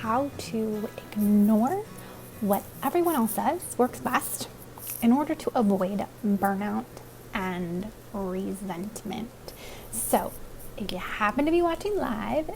how to ignore what everyone else says works best in order to avoid burnout and resentment. So if you happen to be watching live,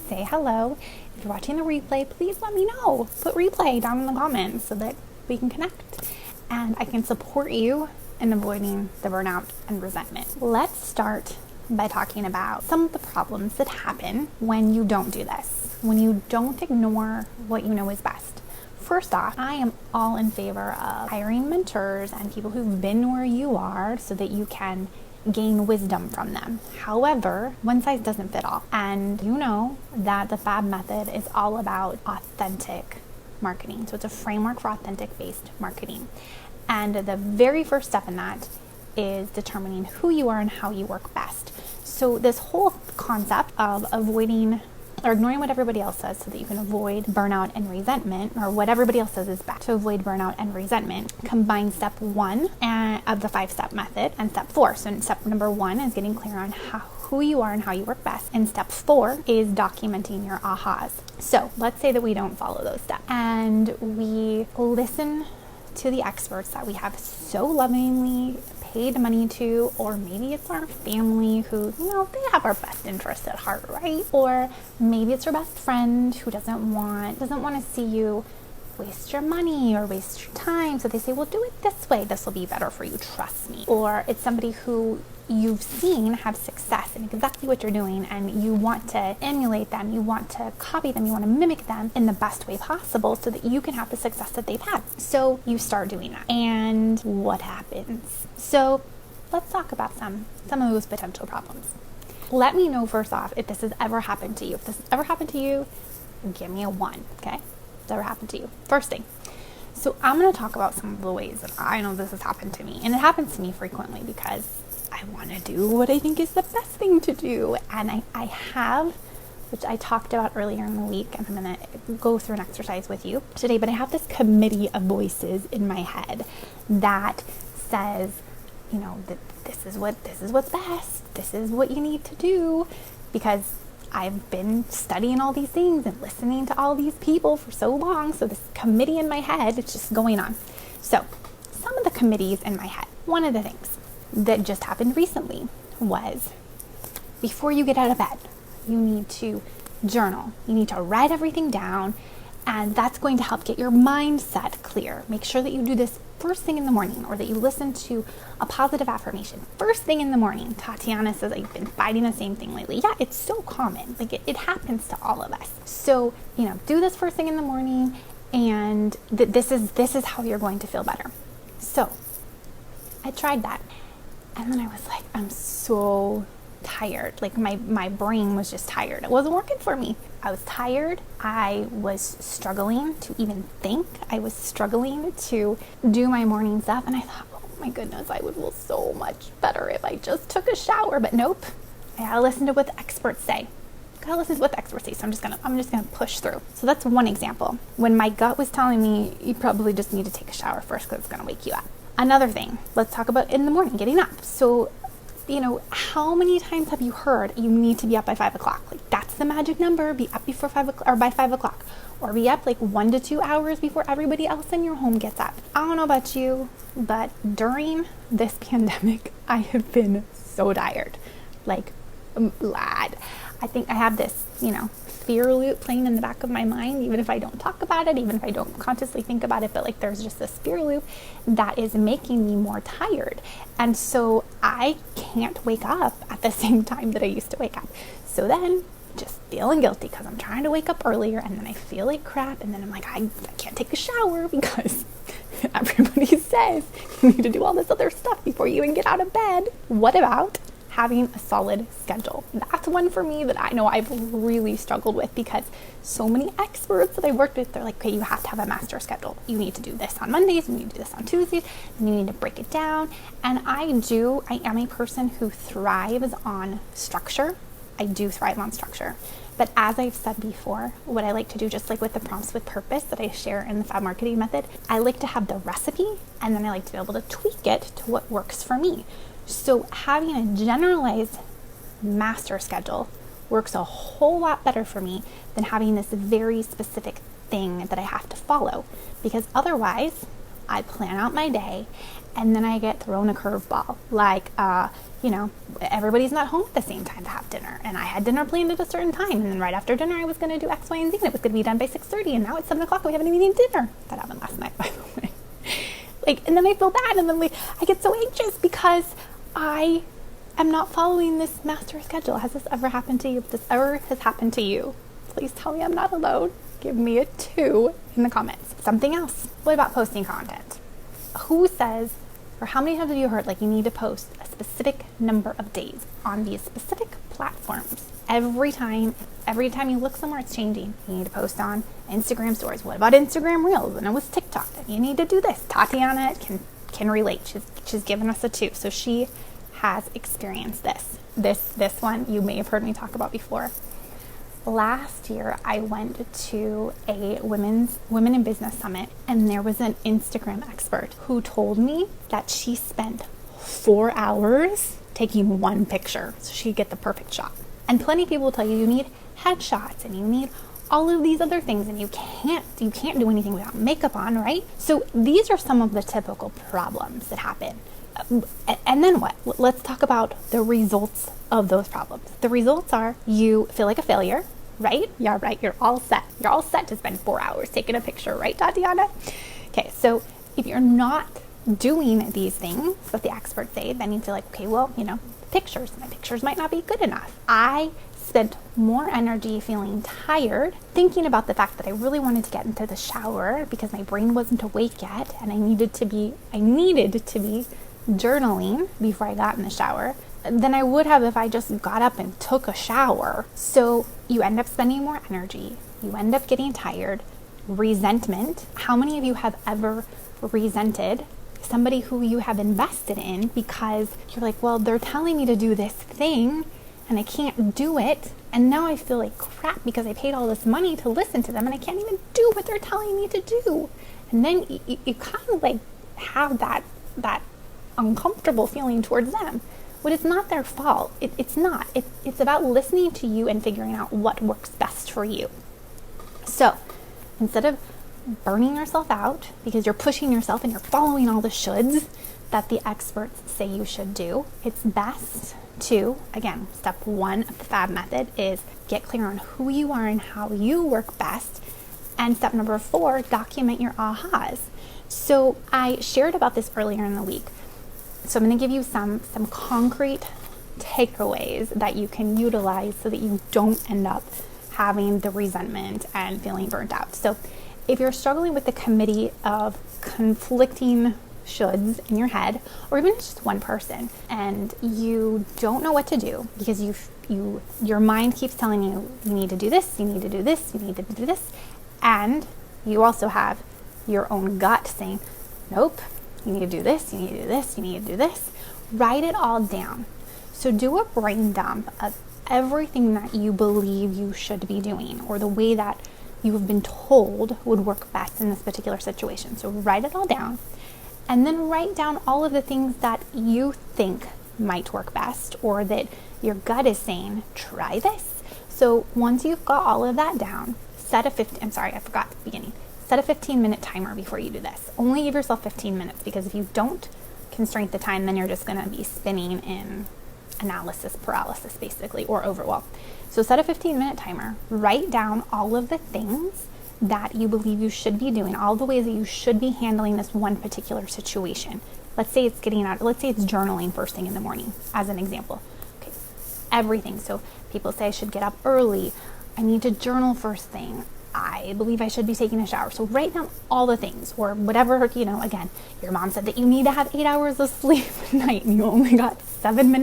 say hello. If you're watching the replay, please let me know. Put replay down in the comments so that we can connect and I can support you in avoiding the burnout and resentment. Let's start by talking about some of the problems that happen when you don't do this, when you don't ignore what you know is best. First off, I am all in favor of hiring mentors and people who've been where you are so that you can gain wisdom from them. However, one size doesn't fit all. And you know that the FAB method is all about authentic marketing. So it's a framework for authentic based marketing. And the very first step in that is determining who you are and how you work best. So this whole concept of avoiding or ignoring what everybody else says so that you can avoid burnout and resentment, or what everybody else says is best to avoid burnout and resentment, combines step 1 of the 5-step method and step 4. So step number 1 is getting clear on who you are and how you work best. And step 4 is documenting your ahas. So let's say that we don't follow those steps and we listen to the experts that we have so lovingly paid money to, or maybe it's our family who, they have our best interests at heart, right? Or maybe it's your best friend who doesn't want to see you waste your money or waste your time. So they say, well, do it this way. This will be better for you. Trust me. Or it's somebody who you've seen have success in exactly what you're doing and you want to emulate them, you want to copy them, you want to mimic them in the best way possible so that you can have the success that they've had. So you start doing that. And what happens? So let's talk about some of those potential problems. Let me know first off if this has ever happened to you. If this has ever happened to you, give me a 1, okay? It's ever happened to you. First thing. So I'm going to talk about some of the ways that I know this has happened to me. And it happens to me frequently because I want to do what I think is the best thing to do. And I have, which I talked about earlier in the week, and I'm going to go through an exercise with you today, but I have this committee of voices in my head that says, that this is what's best. This is what you need to do, because I've been studying all these things and listening to all these people for so long. So this committee in my head, it's just going on. So some of the committees in my head, one of the things that just happened recently was, before you get out of bed, you need to journal. You need to write everything down, and that's going to help get your mindset clear. Make sure that you do this first thing in the morning, or that you listen to a positive affirmation first thing in the morning. Tatiana says, I've been fighting the same thing lately. Yeah, it's so common. Like it happens to all of us. So, do this first thing in the morning, and this is how you're going to feel better. So I tried that. And then I was like, I'm so tired. Like my brain was just tired. It wasn't working for me. I was tired. I was struggling to even think. I was struggling to do my morning stuff. And I thought, oh my goodness, I would feel so much better if I just took a shower. But nope. I gotta listen to what the experts say. So I'm just gonna push through. So that's one example. When my gut was telling me, you probably just need to take a shower first because it's gonna wake you up. Another thing, let's talk about in the morning, getting up. So, how many times have you heard you need to be up by 5 o'clock? Like, that's the magic number. Be up before 5 o'clock, or by 5 o'clock, or be up like 1 to 2 hours before everybody else in your home gets up. I don't know about you, but during this pandemic, I have been so tired. Like, lad. I think I have this, fear loop playing in the back of my mind, even if I don't talk about it, even if I don't consciously think about it, but like there's just this fear loop that is making me more tired. And so I can't wake up at the same time that I used to wake up. So then just feeling guilty because I'm trying to wake up earlier, and then I feel like crap, and then I'm like, I can't take a shower because everybody says you need to do all this other stuff before you even get out of bed. What about having a solid schedule? That's one for me that I know I've really struggled with, because so many experts that I worked with, they're like, okay, you have to have a master schedule. You need to do this on Mondays, you need to do this on Tuesdays, and you need to break it down. And I am a person who thrives on structure. I do thrive on structure. But as I've said before, what I like to do, just like with the prompts with purpose that I share in the FAB marketing method, I like to have the recipe, and then I like to be able to tweak it to what works for me. So having a generalized master schedule works a whole lot better for me than having this very specific thing that I have to follow, because otherwise I plan out my day and then I get thrown a curveball. Like, everybody's not home at the same time to have dinner, and I had dinner planned at a certain time, and then right after dinner I was going to do X, Y, and Z, and it was going to be done by 6:30, and now it's 7 o'clock and we haven't even eaten dinner. That happened last night, by the way. And then I feel bad, and then I get so anxious because I am not following this master schedule. Has this ever happened to you? If this ever has happened to you, please tell me I'm not alone. Give me a 2 in the comments. Something else. What about posting content? Who says, or how many times have you heard, like, you need to post a specific number of days on these specific platforms? Every time you look somewhere, it's changing. You need to post on Instagram stories. What about Instagram Reels? And it was TikTok. You need to do this. Tatiana can relate. She's given us a 2. So she has experienced this. This one you may have heard me talk about before. Last year, I went to a Women in Business Summit, and there was an Instagram expert who told me that she spent 4 hours taking one picture so she could get the perfect shot. And plenty of people will tell you you need headshots and you need all of these other things, and you can't do anything without makeup on, right? So these are some of the typical problems that happen. And then what? Let's talk about the results of those problems. The results are you feel like a failure, right? Yeah, right. You're all set. You're all set to spend 4 hours taking a picture, right, Tatiana? Okay, so if you're not doing these things that the experts say, then you feel like, okay, well, my pictures might not be good enough. I spent more energy feeling tired, thinking about the fact that I really wanted to get into the shower because my brain wasn't awake yet, and I needed to be journaling before I got in the shower than I would have if I just got up and took a shower. So you end up spending more energy. You end up getting tired. Resentment. How many of you have ever resented somebody who you have invested in because you're like, well, they're telling me to do this thing and I can't do it, and now I feel like crap because I paid all this money to listen to them and I can't even do what they're telling me to do. And then you kind of like have that uncomfortable feeling towards them. But it's not their fault. It's not. It's about listening to you and figuring out what works best for you. So instead of burning yourself out because you're pushing yourself and you're following all the shoulds that the experts say you should do, it's best to, again, step 1 of the FAB method is get clear on who you are and how you work best. And step number 4, document your ahas. So I shared about this earlier in the week. So I'm going to give you some concrete takeaways that you can utilize so that you don't end up having the resentment and feeling burnt out. So if you're struggling with the committee of conflicting shoulds in your head, or even just one person, and you don't know what to do because your mind keeps telling you need to do this, you need to do this, you need to do this, and you also have your own gut saying, nope, you need to do this, you need to do this, you need to do this. Write it all down. So do a brain dump of everything that you believe you should be doing, or the way that you have been told would work best in this particular situation. So write it all down, and then write down all of the things that you think might work best, or that your gut is saying, try this. So once you've got all of that down, set a 15-minute timer before you do this. Only give yourself 15 minutes, because if you don't constrain the time, then you're just going to be spinning in analysis paralysis, basically, or overwhelm. So set a 15-minute timer, write down all of the things that you believe you should be doing, all the ways that you should be handling this one particular situation. Let's say it's journaling first thing in the morning, as an example. Okay, everything. So people say I should get up early. I need to journal first thing. I believe I should be taking a shower. So write down all the things, or whatever, again, your mom said that you need to have 8 hours of sleep at night and you only got 7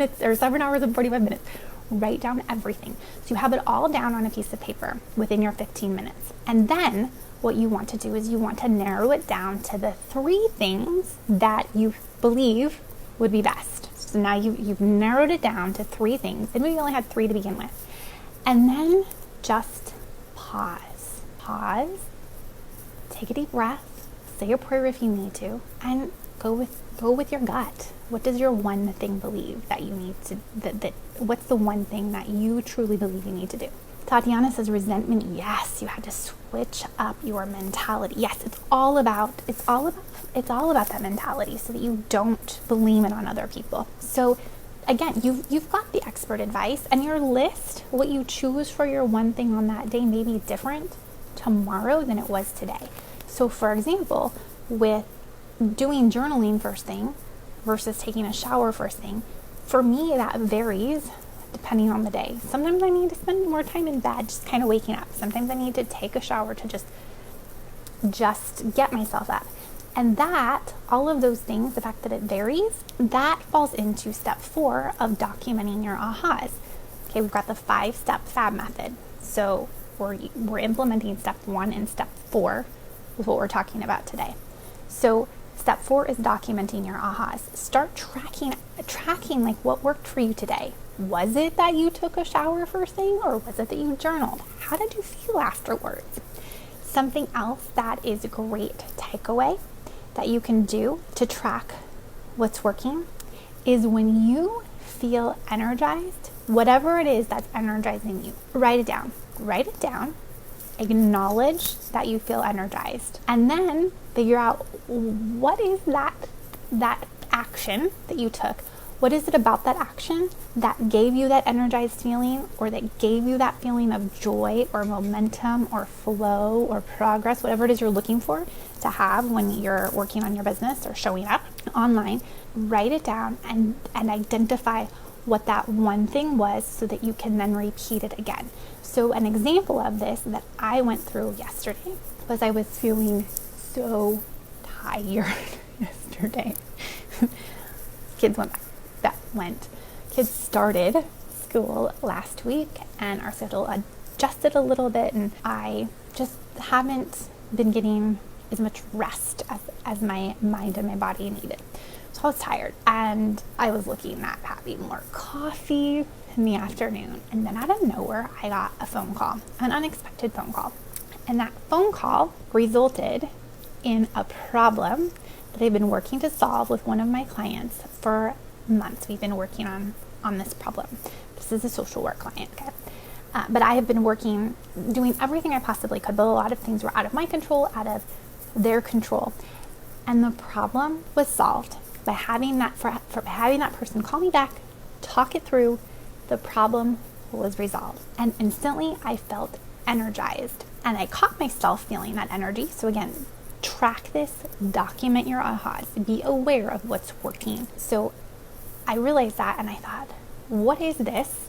hours and 45 minutes. Write down everything. So you have it all down on a piece of paper within your 15 minutes. And then what you want to do is you want to narrow it down to the 3 things that you believe would be best. So now you've narrowed it down to 3 things, and maybe you only had 3 to begin with. And then just pause, take a deep breath, say a prayer if you need to, and go with your gut. What does your one thing believe that you need to, what's the one thing that you truly believe you need to do? Tatiana says resentment. Yes, you had to switch up your mentality. Yes, it's all about that mentality so that you don't blame it on other people. So again, you've got the expert advice, and your list, what you choose for your one thing on that day may be different tomorrow than it was today. So for example, with doing journaling first thing versus taking a shower first thing, for me that varies depending on the day. Sometimes I need to spend more time in bed just kind of waking up. Sometimes I need to take a shower to just get myself up. And that, all of those things, the fact that it varies, that falls into step 4 of documenting your ahas. Okay, we've got the 5-step FAB method. So we're implementing step 1 and step 4 is what we're talking about today. So step 4 is documenting your ahas. Start tracking like what worked for you today. Was it that you took a shower first thing, or was it that you journaled? How did you feel afterwards? Something else that is a great takeaway that you can do to track what's working is when you feel energized, whatever it is that's energizing you, write it down, acknowledge that you feel energized, and then figure out what is that action that you took. What is it about that action that gave you that energized feeling, or that gave you that feeling of joy or momentum or flow or progress, whatever it is you're looking for to have when you're working on your business or showing up online? Write it down and identify what that one thing was so that you can then repeat it again. So an example of this that I went through yesterday was I was feeling so tired yesterday. Kids started school last week, and our schedule adjusted a little bit, and I just haven't been getting as much rest as my mind and my body needed. So I was tired, and I was looking at having more coffee in the afternoon, and then out of nowhere I got a phone call, an unexpected phone call, and that phone call resulted in a problem that I've been working to solve with one of my clients for months. We've been working on this problem. This is a social work client, okay? But I have been doing everything I possibly could, but a lot of things were out of my control, out of their control. And the problem was solved by having that person call me back, talk it through. The problem was resolved. And instantly I felt energized. And I caught myself feeling that energy. So again, track this, document your ahas, be aware of what's working. So I realized that, and I thought, what is this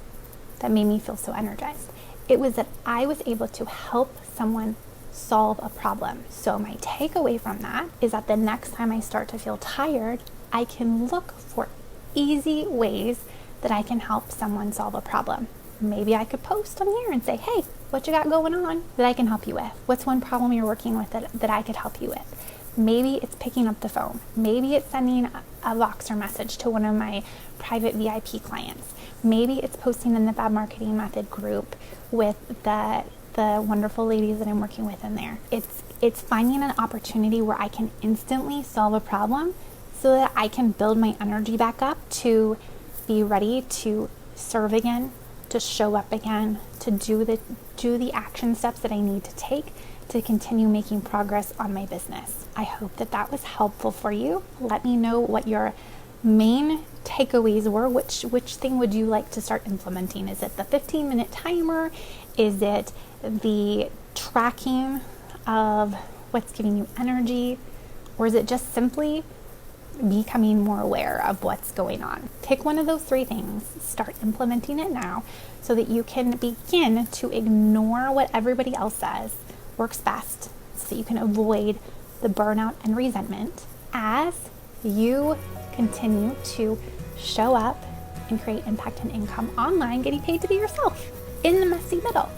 that made me feel so energized? It was that I was able to help someone solve a problem. So my takeaway from that is that the next time I start to feel tired, I can look for easy ways that I can help someone solve a problem. Maybe I could post on here and say, hey, what you got going on that I can help you with? What's one problem you're working with that I could help you with? Maybe it's picking up the phone. Maybe it's sending a Voxer message to one of my private VIP clients. Maybe it's posting in the Fab Marketing Method group with the wonderful ladies that I'm working with in there. It's finding an opportunity where I can instantly solve a problem so that I can build my energy back up to be ready to serve again, to show up again, to do the action steps that I need to take to continue making progress on my business. I hope that was helpful for you. Let me know what your main takeaways were. Which thing would you like to start implementing? Is it the 15-minute timer? Is it the tracking of what's giving you energy? Or is it just simply becoming more aware of what's going on? Pick one of those 3 things, start implementing it now so that you can begin to ignore what everybody else says works best, so you can avoid the burnout and resentment as you continue to show up and create impact and income online, getting paid to be yourself in the messy middle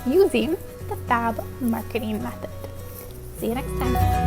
using the Fab Marketing Method. See you next time.